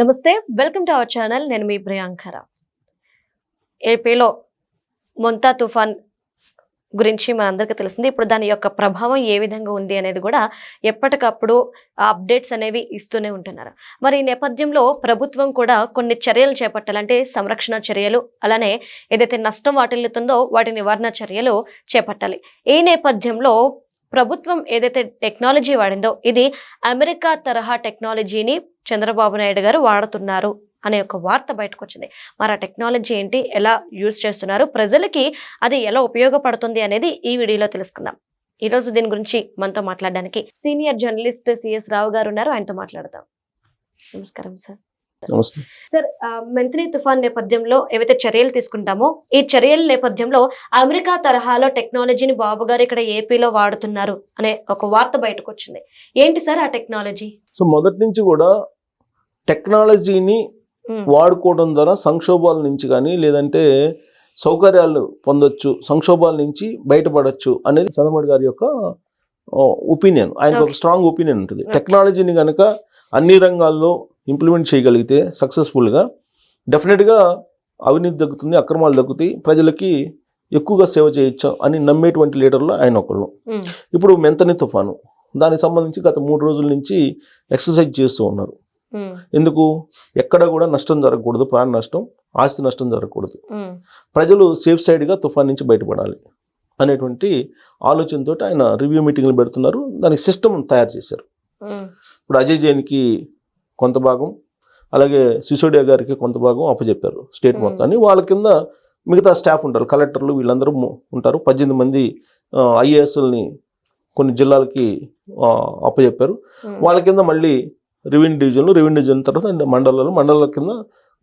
నమస్తే, welcome to our channel. నేను మీ ప్రియాంకర. ఏపీలో మొంతా తుఫాన్ గురించి మనందరికీ తెలిసింది. ఇప్పుడు దాని యొక్క ప్రభావం ఏ విధంగా ఉంది అనేది కూడా ఎప్పటికప్పుడు అప్డేట్స్ అనేవి ఇస్తూనే ఉంటున్నారు. మరి ఈ నేపథ్యంలో ప్రభుత్వం కూడా కొన్ని చర్యలు చేపట్టాలంటే సంరక్షణ చర్యలు, అలానే ఏదైతే నష్టం వాటిల్లుతుందో వాటి నివారణ చర్యలు చేపట్టాలి. ఈ నేపథ్యంలో ప్రభుత్వం ఏదైతే టెక్నాలజీ వాడిందో ఇది అమెరికా తరహా టెక్నాలజీని చంద్రబాబు నాయుడు గారు వాడుతున్నారు అనే ఒక వార్త బయటకు వచ్చింది. మరి ఆ టెక్నాలజీ ఏంటి, ఎలా యూజ్ చేస్తున్నారు, ప్రజలకి అది ఎలా ఉపయోగపడుతుంది అనేది ఈ వీడియోలో తెలుసుకుందాం. ఈరోజు దీని గురించి మనతో మాట్లాడడానికి సీనియర్ జర్నలిస్ట్ సిఎస్ రావు గారు ఉన్నారు. ఆయనతో మాట్లాడదాం. నమస్కారం సార్. నమస్తే సార్, మెంతని తుఫాన్ నేపథ్యంలో ఏవైతే చర్యలు తీసుకుంటామో ఈ చర్యల నేపథ్యంలో అమెరికా తరహాలో టెక్నాలజీని బాబు గారు ఇక్కడ ఏపీలో వాడుతున్నారు అనే ఒక వార్త బయటకు వచ్చింది. ఏంటి సార్ ఆ టెక్నాలజీ? సో మొదటి నుంచి కూడా టెక్నాలజీని వాడుకోవడం ద్వారా సంక్షోభాల నుంచి కానీ లేదంటే సౌకర్యాలు పొందొచ్చు, సంక్షోభాల నుంచి బయటపడొచ్చు అనేది చంద్రబాబు గారి యొక్క ఒపీనియన్. ఆయనకు ఒక స్ట్రాంగ్ ఒపీనియన్ ఉంటుంది. టెక్నాలజీని కనుక అన్ని రంగాల్లో ఇంప్లిమెంట్ చేయగలిగితే సక్సెస్ఫుల్గా డెఫినెట్గా అవినీతి తగ్గుతుంది, అక్రమాలు తగ్గుతాయి, ప్రజలకి ఎక్కువగా సేవ చేయొచ్చు అని నమ్మేటువంటి లీడర్లు ఆయన ఒకళ్ళు. ఇప్పుడు మెంతని తుఫాను, దానికి సంబంధించి గత 3 రోజుల నుంచి ఎక్సర్సైజ్ చేస్తూ ఉన్నారు. ఎందుకు? ఎక్కడ కూడా నష్టం జరగకూడదు, ప్రాణ నష్టం, ఆస్తి నష్టం జరగకూడదు, ప్రజలు సేఫ్ సైడ్గా తుఫాన్ నుంచి బయటపడాలి అనేటువంటి ఆలోచనతో ఆయన రివ్యూ మీటింగ్లు పెడుతున్నారు. దానికి సిస్టమ్ తయారు చేశారు. ఇప్పుడు అజయ్ జైన్కి కొంత భాగం, అలాగే సిసోడియా గారికి కొంత భాగం అప్పచెప్పారు స్టేట్ మొత్తాన్ని. వాళ్ళ కింద మిగతా స్టాఫ్ ఉంటారు, కలెక్టర్లు, వీళ్ళందరూ ఉంటారు. 18 మంది ఐఏఎస్ఎల్ని కొన్ని జిల్లాలకి అప్పచెప్పారు. వాళ్ళ కింద మళ్ళీ రెవెన్యూ డివిజన్ తర్వాత మండలాల కింద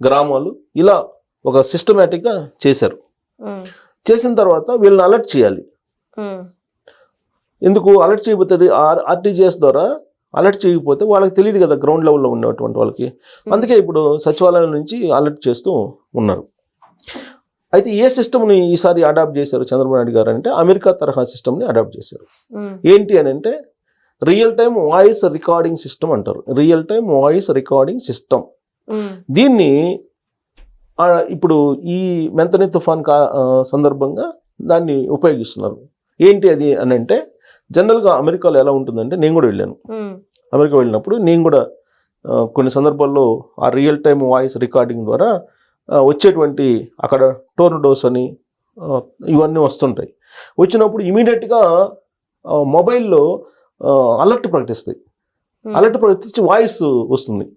గ్రామాలు, ఇలా ఒక సిస్టమేటిక్గా చేశారు. చేసిన తర్వాత వీళ్ళని అలర్ట్ చేయాలి. ఎందుకు అలర్ట్ చేయకపోతే ఆర్టీజీఎస్ ద్వారా అలర్ట్ చేయకపోతే వాళ్ళకి తెలియదు కదా, గ్రౌండ్ లెవెల్లో ఉన్నటువంటి వాళ్ళకి. అందుకే ఇప్పుడు సచివాలయం నుంచి అలర్ట్ చేస్తూ ఉన్నారు. అయితే ఏ సిస్టమ్ని ఈసారి అడాప్ట్ చేశారు చంద్రబాబు నాయుడు గారు అంటే అమెరికా తరహా సిస్టమ్ని అడాప్ట్ చేశారు. ఏంటి అని అంటే real time voice recording system అంటారు. Real time voice recording system. దీన్ని ఇప్పుడు ఈ మెంతని తుఫాన్ సందర్భంగా దాన్ని ఉపయోగిస్తున్నారు. ఏంటి అది అని అంటే జనరల్గా అమెరికాలో ఎలా ఉంటుందంటే, నేను కూడా వెళ్ళాను. అమెరికా వెళ్ళినప్పుడు నేను కూడా కొన్ని సందర్భాల్లో ఆ రియల్ టైమ్ వాయిస్ రికార్డింగ్ ద్వారా వచ్చేటువంటి అక్కడ టోర్నడోస్ అని ఇవన్నీ వస్తుంటాయి. వచ్చినప్పుడు ఇమీడియట్గా మొబైల్లో అలర్ట్ ప్రకటిస్తాయి. అలర్ట్ ప్రకటించి వాయిస్ వస్తుంది.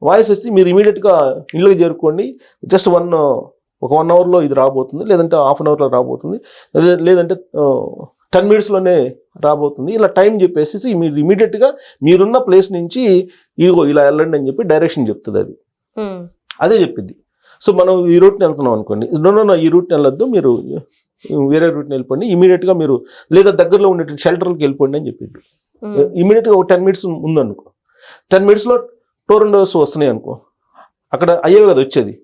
వాయిస్ వచ్చి మీరు ఇమీడియట్గా ఇళ్ళకి చేరుకోండి, జస్ట్ ఒక 1 అవర్లో ఇది రాబోతుంది, లేదంటే హాఫ్ అన్ అవర్లో రాబోతుంది, లేదంటే 10 మినిట్స్లోనే రాబోతుంది, ఇలా టైం చెప్పేసి మీరు ఇమీడియట్గా మీరున్న ప్లేస్ నుంచి ఇదిగో ఇలా వెళ్ళండి అని చెప్పి డైరెక్షన్ చెప్తుంది. అది అదే చెప్పింది. సో మనం ఈ రూట్ని వెళ్తున్నాం అనుకోండి, ఈ రూట్ని వెళ్ళొద్దు, మీరు వేరే రూట్ని వెళ్ళిపోండి, ఇమీడియట్గా మీరు లేదా దగ్గరలో ఉండేటువంటి షెల్టర్కి వెళ్ళిపోండి అని చెప్పింది. ఇమీడియట్గా ఒక 10 మినిట్స్ ఉందనుకో, 10 మినిట్స్లో టోర్నడోస్ వస్తున్నాయి అనుకో, అక్కడ అయ్యేవి కదా వచ్చేది.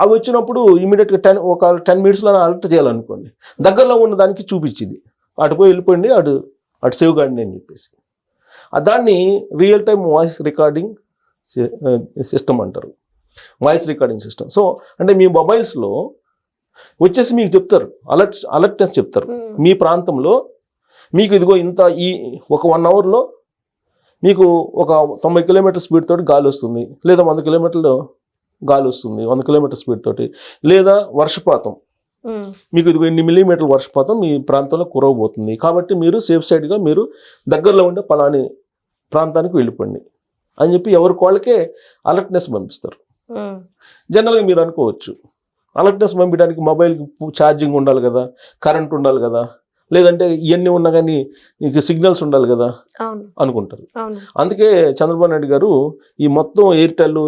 అవి వచ్చినప్పుడు ఇమీడియట్గా ఒక 10 మినిట్స్లో అలర్ట్ చేయాలనుకోండి, దగ్గరలో ఉన్న దానికి చూపించింది, అటు పోయి వెళ్ళిపోయింది, అటు సేవ్ కాండి అని చెప్పేసి. దాన్ని real time voice recording system అంటారు, వాయిస్ రికార్డింగ్ సిస్టమ్. సో అంటే మీ మొబైల్స్లో వచ్చేసి మీకు చెప్తారు, అలర్ట్నెస్ చెప్తారు. మీ ప్రాంతంలో మీకు ఇదిగో ఇంత ఒక 1 అవర్లో మీకు ఒక 90 కిలోమీటర్ స్పీడ్ తోటి గాలి వస్తుంది, లేదా 100 కిలోమీటర్లు గాలి వస్తుంది, 100 కిలోమీటర్ స్పీడ్ తోటి, లేదా వర్షపాతం మీకు ఇదిగో 8 మిల్లీమీటర్ల వర్షపాతం మీ ప్రాంతంలో కురవబోతుంది, కాబట్టి మీరు సేఫ్ సైడ్గా మీరు దగ్గరలో ఉండే పలాని ప్రాంతానికి వెళ్ళిపోండి అని చెప్పి ఎవరికి వాళ్ళకే అలర్ట్నెస్ పంపిస్తారు. జనరల్గా మీరు అనుకోవచ్చు, అలర్ట్నెస్ పంపించడానికి మొబైల్కి ఛార్జింగ్ ఉండాలి కదా, కరెంట్ ఉండాలి కదా, లేదంటే ఇవన్నీ ఉన్నా కానీ నీకు సిగ్నల్స్ ఉండాలి కదా అనుకుంటారు. అందుకే చంద్రబాబు నాయుడు గారు ఈ మొత్తం ఎయిర్టెల్,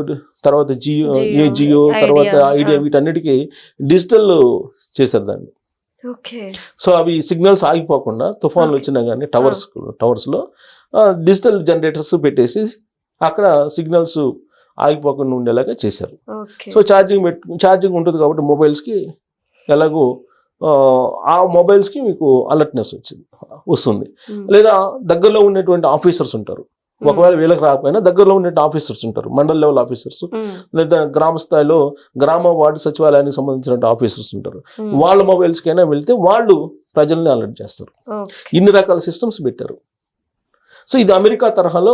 తర్వాత జియో, తర్వాత ఐడియా, వీటన్నిటికీ డిజిటల్ చేశారు దాన్ని. సో అవి సిగ్నల్స్ ఆగిపోకుండా తుఫాన్లు వచ్చినా కానీ టవర్స్లో డిజిటల్ జనరేటర్స్ పెట్టేసి అక్కడ సిగ్నల్స్ ఆగిపోకుండా ఉండేలాగా చేశారు. సో ఛార్జింగ్ ఉంటుంది కాబట్టి మొబైల్స్కి ఎలాగో ఆ మొబైల్స్కి మీకు అలర్ట్నెస్ వస్తుంది. లేదా దగ్గరలో ఉన్నటువంటి ఆఫీసర్స్ ఉంటారు, ఒకవేళ వీళ్ళకి రాకపోయినా దగ్గరలో ఉండే ఆఫీసర్స్ ఉంటారు, మండల్ లెవెల్ ఆఫీసర్స్, లేదా గ్రామ స్థాయిలో గ్రామ వార్డు సచివాలయానికి సంబంధించిన ఆఫీసర్స్ ఉంటారు. వాళ్ళ మొబైల్స్కైనా వెళ్తే వాళ్ళు ప్రజల్ని అలర్ట్ చేస్తారు. ఇన్ని రకాల సిస్టమ్స్ పెట్టారు. సో ఇది అమెరికా తరహాలో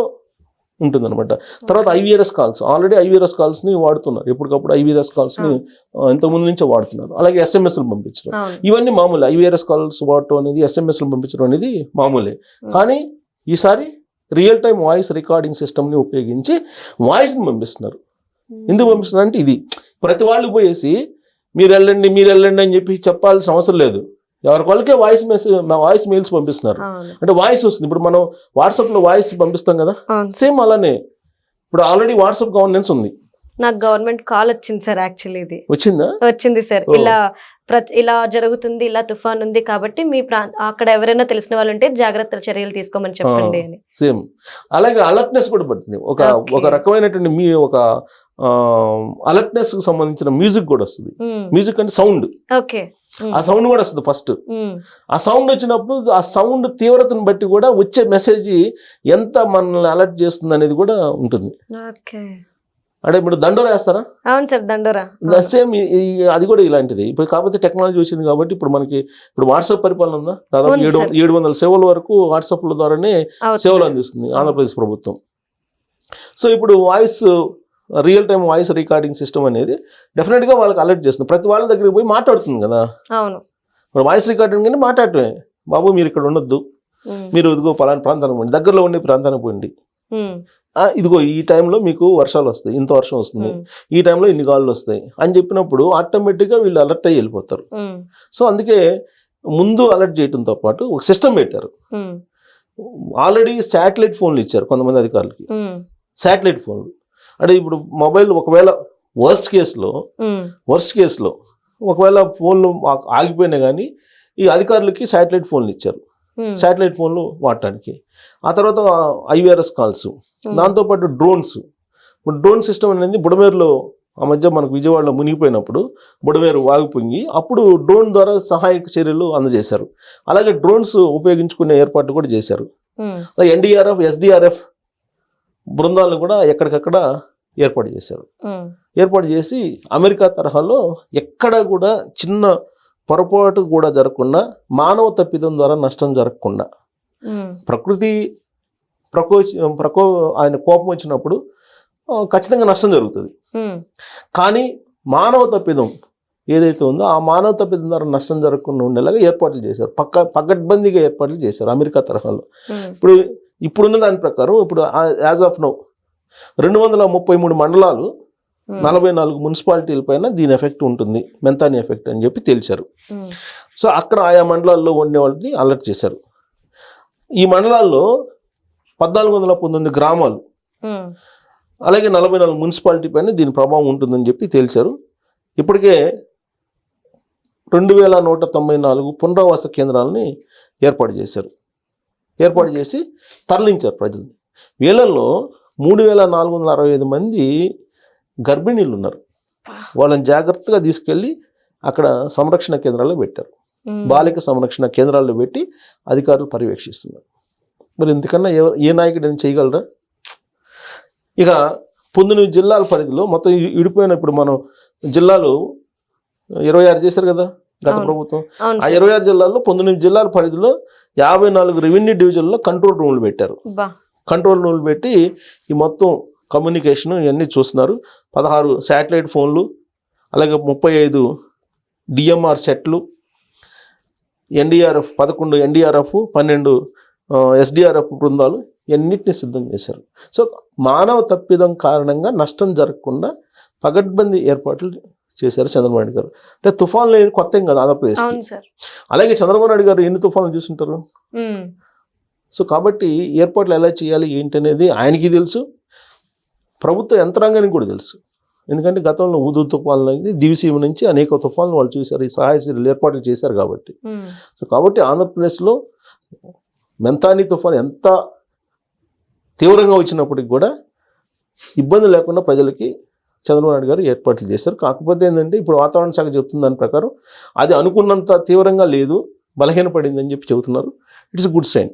ఉంటుందన్నమాట. తర్వాత ఐవీఆర్ఎస్ కాల్స్, ఆల్రెడీ ఐవీఆర్ఎస్ కాల్స్ని వాడుతున్నారు. ఎప్పటికప్పుడు ఐవీఆర్ఎస్ కాల్స్ని ఇంతకుముందు నుంచే వాడుతున్నారు. అలాగే ఎస్ఎంఎస్లు పంపించడం, ఇవన్నీ మామూలే. ఐవీఆర్ఎస్ కాల్స్ వాడటం అనేది, ఎస్ఎంఎస్లు పంపించడం అనేది మామూలే. కానీ ఈసారి రియల్ టైం వాయిస్ రికార్డింగ్ సిస్టమ్ని ఉపయోగించి వాయిస్ని పంపిస్తున్నారు. ఎందుకు పంపిస్తున్నారు అంటే, ఇది ప్రతి వాళ్ళు పోయేసి మీరు వెళ్ళండి అని చెప్పి చెప్పాల్సిన అవసరం లేదు. ఎవరి వాళ్ళకే వాయిస్ మెయిల్స్ పంపిస్తున్నారు. అంటే వాయిస్ వస్తుంది. ఇప్పుడు మనం వాట్సాప్లో వాయిస్ పంపిస్తాం కదా, సేమ్ అలానే ఇప్పుడు ఆల్రెడీ వాట్సాప్ గవర్నెన్స్ ఉంది. నాకు గవర్నమెంట్ కాల్ వచ్చింది సార్. యాక్చువల్లీ ఇది వచ్చింది సార్. ఇలా జరుగుతుంది, ఇలా తుఫాన్ ఉంది కాబట్టి మీ అక్కడ ఎవరైనా తెలిసిన వాళ్ళు ఉంటే జాగ్రత్త చర్యలు తీసుకోమని చెప్పండి అని. సేమ్ అలాగే అలర్ట్నెస్ కూడా పడుతుంది. ఒక రకమైనటువంటి మీ ఒక అలర్ట్నెస్ కి సంబంధించిన మ్యూజిక్ కూడా వస్తుంది. మ్యూజిక్ అంటే సౌండ్. ఓకే. ఆ సౌండ్ కూడా వస్తుంది ఫస్ట్. ఆ సౌండ్ వచ్చినప్పుడు ఆ సౌండ్ తీవ్రతను బట్టి కూడా వచ్చే మెసేజ్ ఎంత మనల్ని అలర్ట్ చేస్తుంది అనేది కూడా ఉంటుంది. అంటే ఇప్పుడు దండోరా వేస్తారా? అవును సార్, దండోరా సేమ్ అది కూడా ఇలాంటిది. ఇప్పుడు కాకపోతే టెక్నాలజీ వచ్చింది కాబట్టి ఇప్పుడు మనకి ఇప్పుడు వాట్సాప్ పరిపాలన ఉందా, దాదాపు 700 సేవల వరకు వాట్సాప్ల ద్వారానే సేవలు అందిస్తుంది ఆంధ్రప్రదేశ్ ప్రభుత్వం. సో ఇప్పుడు real time voice recording system అనేది డెఫినెట్గా వాళ్ళకి అలర్ట్ చేస్తుంది. ప్రతి వాళ్ళ దగ్గరికి పోయి మాట్లాడుతుంది కదా. అవును. ఇప్పుడు వాయిస్ రికార్డింగ్ అని మాట్లాడటమే, బాబు మీరు ఇక్కడ ఉండొద్దు, మీరు ఇదిగో పలానా ప్రాంతానికి పోండి, దగ్గరలో ఉండే ప్రాంతానికి పోండి, ఇదిగో ఈ టైంలో మీకు వర్షాలు వస్తాయి, ఇంత వర్షం వస్తుంది, ఈ టైంలో ఇన్ని గాలులు వస్తాయి అని చెప్పినప్పుడు ఆటోమేటిక్గా వీళ్ళు అలర్ట్ అయ్యి వెళ్ళిపోతారు. సో అందుకే ముందు అలర్ట్ చేయడంతో పాటు ఒక సిస్టమ్ పెట్టారు. ఆల్రెడీ శాటిలైట్ ఫోన్లు ఇచ్చారు కొంతమంది అధికారులకి. శాటిలైట్ ఫోన్లు అంటే ఇప్పుడు మొబైల్ ఒకవేళ వర్స్ట్ కేసులో ఒకవేళ ఫోన్లు ఆగిపోయినా కానీ ఈ అధికారులకి శాటిలైట్ ఫోన్లు ఇచ్చారు, శాటిలైట్ ఫోన్లు వాడటానికి. ఆ తర్వాత ఐవీఆర్ఎస్ కాల్స్, దాంతోపాటు డ్రోన్స్. ఇప్పుడు డ్రోన్ సిస్టమ్ అనేది బుడమేరులో ఆ మధ్య మనకు విజయవాడలో మునిగిపోయినప్పుడు బుడమేరు వాగిపోయి అప్పుడు డ్రోన్ ద్వారా సహాయక చర్యలు అందజేశారు. అలాగే డ్రోన్స్ ఉపయోగించుకునే ఏర్పాట్లు కూడా చేశారు. ఎన్డీఆర్ఎఫ్, ఎస్డీఆర్ఎఫ్ బృందాలను కూడా ఎక్కడికక్కడ ఏర్పాటు చేశారు. ఏర్పాటు చేసి అమెరికా తరహాలో ఎక్కడ కూడా చిన్న పొరపాటు కూడా జరగకుండా, మానవ తప్పిదం ద్వారా నష్టం జరగకుండా, ప్రకృతి ఆయన కోపం వచ్చినప్పుడు ఖచ్చితంగా నష్టం జరుగుతుంది. కానీ మానవ తప్పిదం ఏదైతే ఉందో ఆ మానవ తప్పిదం ద్వారా నష్టం జరగకుండా ఉండేలాగా ఏర్పాట్లు చేశారు. పకడ్బందీగా ఏర్పాట్లు చేశారు అమెరికా తరహాలో. ఇప్పుడున్న దాని ప్రకారం ఇప్పుడు యాజ్ ఆఫ్ నౌ 233 మండలాలు, 44 మున్సిపాలిటీల పైన దీని ఎఫెక్ట్ ఉంటుంది, మెంతాని ఎఫెక్ట్ అని చెప్పి తెలిసారు. సో అక్కడ ఆయా మండలాల్లో ఉండే వాళ్ళని అలర్ట్ చేశారు. ఈ మండలాల్లో 1419 గ్రామాలు, అలాగే 44 మున్సిపాలిటీ పైన దీని ప్రభావం ఉంటుందని చెప్పి తేల్చారు. ఇప్పటికే 2194 పునరావాస కేంద్రాలని ఏర్పాటు చేసి తరలించారు ప్రజల్ని. వీళ్ళల్లో 3465 మంది గర్భిణీలు ఉన్నారు. వాళ్ళని జాగ్రత్తగా తీసుకెళ్ళి అక్కడ సంరక్షణ కేంద్రాల్లో పెట్టారు. బాలిక సంరక్షణ కేంద్రాల్లో పెట్టి అధికారులు పర్యవేక్షిస్తున్నారు. మరి ఇంతకన్నా ఏ నాయకుడు ఏం చేయగలరా? ఇక 19 జిల్లాల పరిధిలో మొత్తం విడిపోయిన, ఇప్పుడు మనం జిల్లాలు 26 చేశారు కదా గత ప్రభుత్వం. ఆ 26 జిల్లాల్లో 19 జిల్లాల పరిధిలో 54 రెవెన్యూ డివిజన్లో కంట్రోల్ రూమ్లు పెట్టారు. కంట్రోల్ రూమ్లు పెట్టి ఈ మొత్తం కమ్యూనికేషన్ ఇవన్నీ చూస్తున్నారు. 16 శాటిలైట్ ఫోన్లు, అలాగే 35 డిఎంఆర్ సెట్లు, ఎన్డీఆర్ఎఫ్ 11 ఎన్డీఆర్ఎఫ్, 12 ఎస్డీఆర్ఎఫ్ బృందాలు ఇవన్నిటిని సిద్ధం చేశారు. సో మానవ తప్పిదం కారణంగా నష్టం జరగకుండా పగడ్బందీ ఏర్పాట్లు చేశారు చంద్రబాబు నాయుడు గారు. అంటే తుఫాన్లు కొత్త ఏం కదా ఆంధ్రప్రదేశ్. అలాగే చంద్రబాబు నాయుడు గారు ఎన్ని తుఫాన్లు చూస్తుంటారు. సో కాబట్టి ఏర్పాట్లు ఎలా చేయాలి ఏంటి అనేది ఆయనకి తెలుసు, ప్రభుత్వ యంత్రాంగానికి కూడా తెలుసు. ఎందుకంటే గతంలో ఉదు తుఫాన్లు అనేది దివిసీమ నుంచి అనేక తుఫాన్లు వాళ్ళు చూశారు, ఈ సహాయ చర్యలు ఏర్పాట్లు చేశారు కాబట్టి. సో కాబట్టి ఆంధ్రప్రదేశ్లో మెంతాని తుఫాన్ ఎంత తీవ్రంగా వచ్చినప్పటికి కూడా ఇబ్బంది లేకుండా ప్రజలకి చంద్రబాబు నాయుడు గారు ఏర్పాట్లు చేశారు. కాకపోతే ఏంటంటే ఇప్పుడు వాతావరణ శాఖ చెప్తున్న దాని ప్రకారం అది అనుకున్నంత తీవ్రంగా లేదు, బలహీనపడిందని చెప్పి చెబుతున్నారు. It's good sign.